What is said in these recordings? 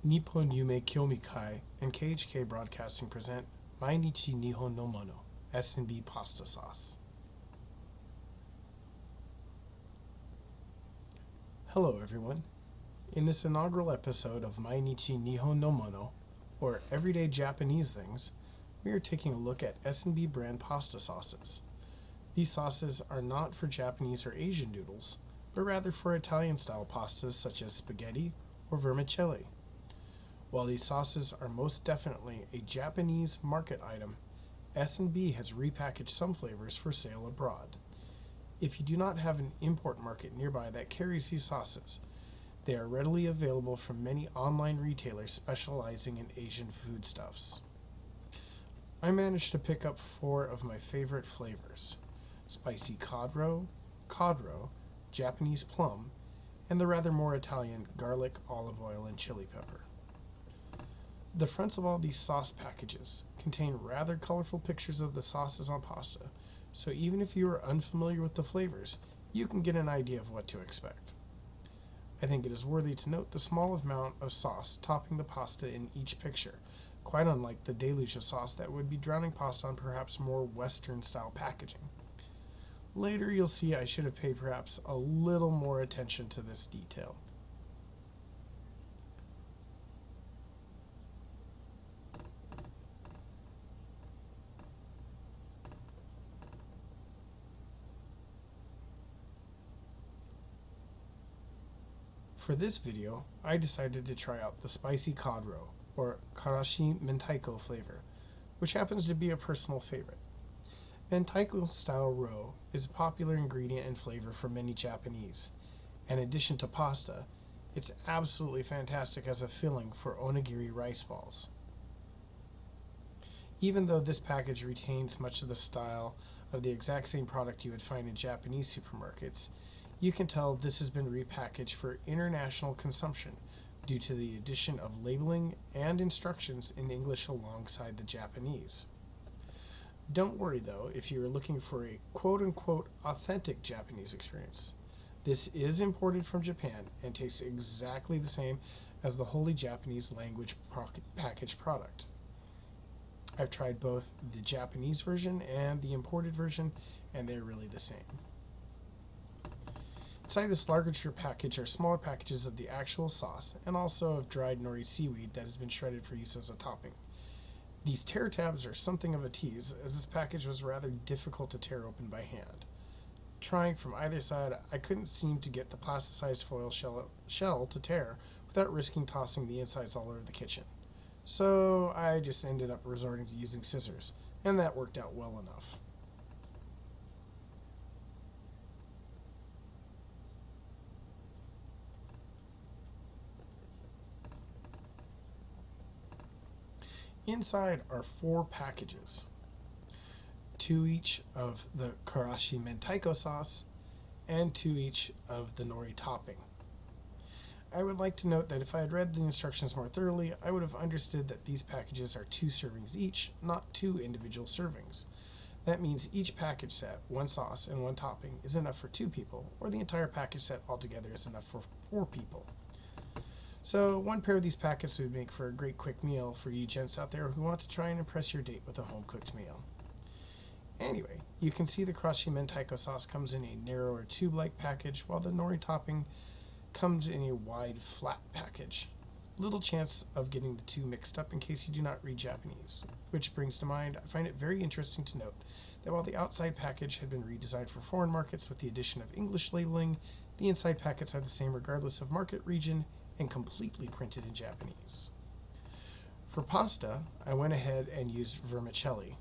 NipponYumeKyoumikai and KHK Broadcasting present Mainichi Nihon no Mono, S&B pasta sauce. Hello everyone. In this inaugural episode of Mainichi Nihon no Mono, or Everyday Japanese Things, we are taking a look at S&B brand pasta sauces. These sauces are not for Japanese or Asian noodles, but rather for Italian-style pastas such as spaghetti or vermicelli. While these sauces are most definitely a Japanese market item, S&B has repackaged some flavors for sale abroad. If you do not have an import market nearby that carries these sauces, they are readily available from many online retailers specializing in Asian foodstuffs. I managed to pick up 4 of my favorite flavors: spicy cod roe, Japanese plum, and the rather more Italian garlic, olive oil, and chili pepper. The fronts of all these sauce packages contain rather colorful pictures of the sauces on pasta, so even if you are unfamiliar with the flavors, you can get an idea of what to expect. I think it is worthy to note the small amount of sauce topping the pasta in each picture, quite unlike the deluge of sauce that would be drowning pasta on perhaps more Western-style packaging. Later you'll see I should have paid perhaps a little more attention to this detail. For this video, I decided to try out the spicy cod roe, or karashi mentaiko flavor, which happens to be a personal favorite. Mentaiko-style roe is a popular ingredient and flavor for many Japanese. In addition to pasta, it's absolutely fantastic as a filling for onigiri rice balls. Even though this package retains much of the style of the exact same product you would find in Japanese supermarkets, you can tell this has been repackaged for international consumption due to the addition of labeling and instructions in English alongside the Japanese. Don't worry though if you are looking for a quote-unquote authentic Japanese experience. This is imported from Japan and tastes exactly the same as the wholly Japanese language packaged product. I've tried both the Japanese version and the imported version, and they're really the same. Inside this larger package are smaller packages of the actual sauce and also of dried nori seaweed that has been shredded for use as a topping. These tear tabs are something of a tease, as this package was rather difficult to tear open by hand. Trying from either side, I couldn't seem to get the plasticized foil shell to tear without risking tossing the insides all over the kitchen. So I just ended up resorting to using scissors, and that worked out well enough. Inside are 4 packages, 2 each of the karashi mentaiko sauce and 2 each of the nori topping. I would like to note that if I had read the instructions more thoroughly, I would have understood that these packages are 2 servings each, not 2 individual servings. That means each package set, 1 sauce and 1 topping, is enough for 2 people, or the entire package set altogether is enough for 4 people. So 1 pair of these packets would make for a great quick meal for you gents out there who want to try and impress your date with a home-cooked meal. Anyway, you can see the karashi mentaiko sauce comes in a narrower tube-like package, while the nori topping comes in a wide, flat package. Little chance of getting the 2 mixed up in case you do not read Japanese. Which brings to mind, I find it very interesting to note that while the outside package had been redesigned for foreign markets with the addition of English labeling, the inside packets are the same regardless of market region and completely printed in Japanese. For pasta, I went ahead and used vermicelli,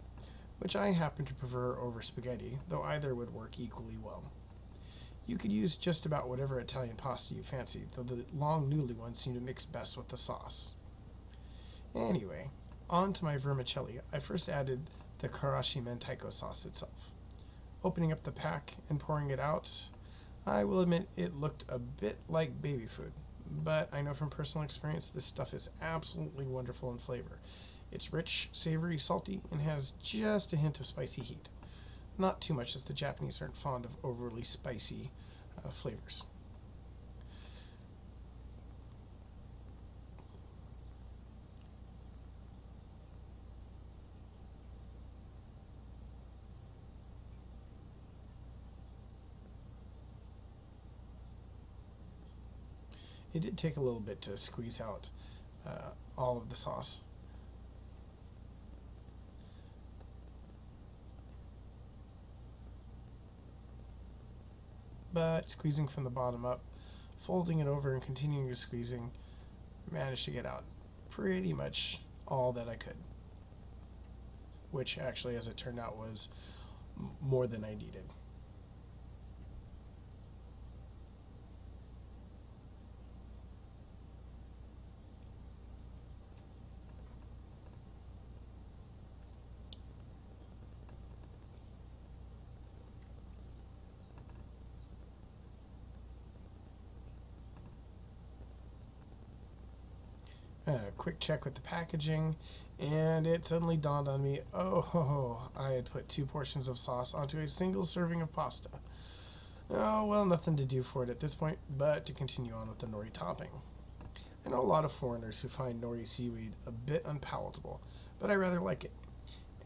which I happen to prefer over spaghetti, though either would work equally well. You could use just about whatever Italian pasta you fancy, though the long noodly ones seem to mix best with the sauce. Anyway, on to my vermicelli. I first added the karashi mentaiko sauce itself. Opening up the pack and pouring it out, I will admit it looked a bit like baby food, but I know from personal experience this stuff is absolutely wonderful in flavor. It's rich, savory, salty, and has just a hint of spicy heat. Not too much, as the Japanese aren't fond of overly spicy flavors. It did take a little bit to squeeze out all of the sauce. But squeezing from the bottom up, folding it over and continuing to squeezing, managed to get out pretty much all that I could. Which actually, as it turned out, was more than I needed. Quick check with the packaging, and it suddenly dawned on me, oh, I had put 2 portions of sauce onto a single serving of pasta. Oh, well, nothing to do for it at this point, but to continue on with the nori topping. I know a lot of foreigners who find nori seaweed a bit unpalatable, but I rather like it.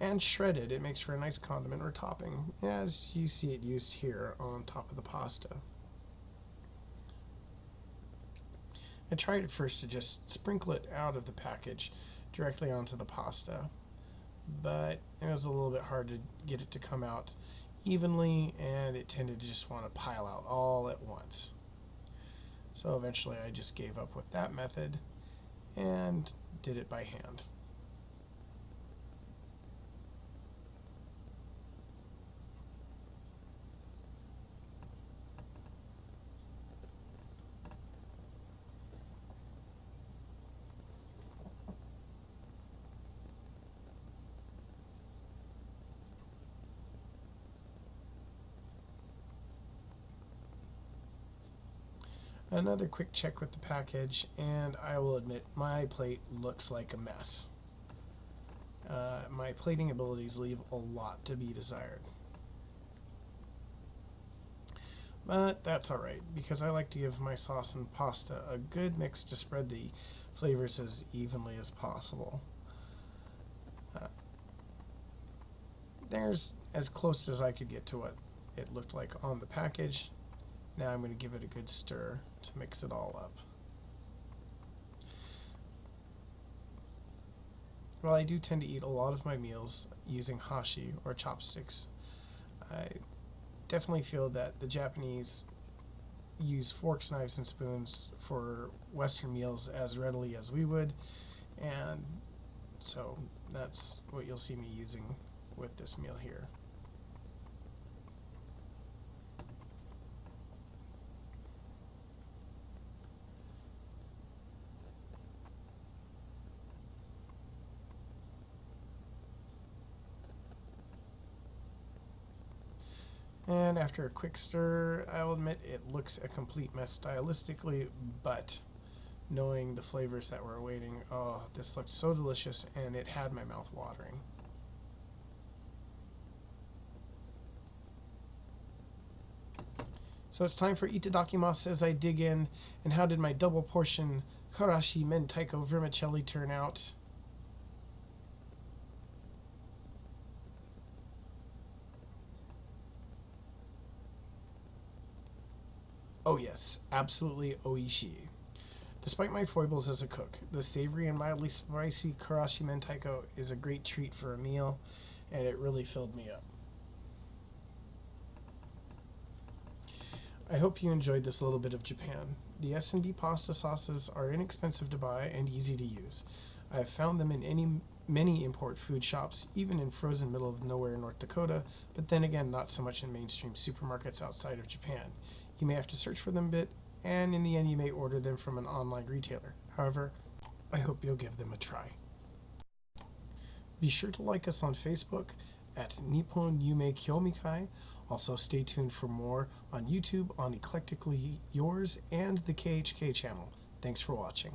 And shredded, it makes for a nice condiment or topping, as you see it used here on top of the pasta. I tried at first to just sprinkle it out of the package directly onto the pasta, but it was a little bit hard to get it to come out evenly, and it tended to just want to pile out all at once. So eventually I just gave up with that method and did it by hand. Another quick check with the package, and I will admit my plate looks like a mess. My plating abilities leave a lot to be desired. But that's alright, because I like to give my sauce and pasta a good mix to spread the flavors as evenly as possible. There's as close as I could get to what it looked like on the package. Now I'm going to give it a good stir to mix it all up. While I do tend to eat a lot of my meals using hashi or chopsticks, I definitely feel that the Japanese use forks, knives, and spoons for Western meals as readily as we would, and so that's what you'll see me using with this meal here. And after a quick stir, I'll admit it looks a complete mess stylistically, but knowing the flavors that were awaiting, oh, this looked so delicious, and it had my mouth watering. So it's time for itadakimasu as I dig in. And how did my double portion karashi mentaiko vermicelli turn out? Oh yes, absolutely oishii. Despite my foibles as a cook, the savory and mildly spicy karashi mentaiko is a great treat for a meal, and it really filled me up. I hope you enjoyed this little bit of Japan. The S&B pasta sauces are inexpensive to buy and easy to use. I have found them in many import food shops, even in frozen middle of nowhere North Dakota, but then again not so much in mainstream supermarkets outside of Japan. You may have to search for them a bit, and in the end you may order them from an online retailer. However, I hope you'll give them a try. Be sure to like us on Facebook at NipponYumeKyoumikai. Also, stay tuned for more on YouTube on Eclectically Yours and the KHK channel. Thanks for watching.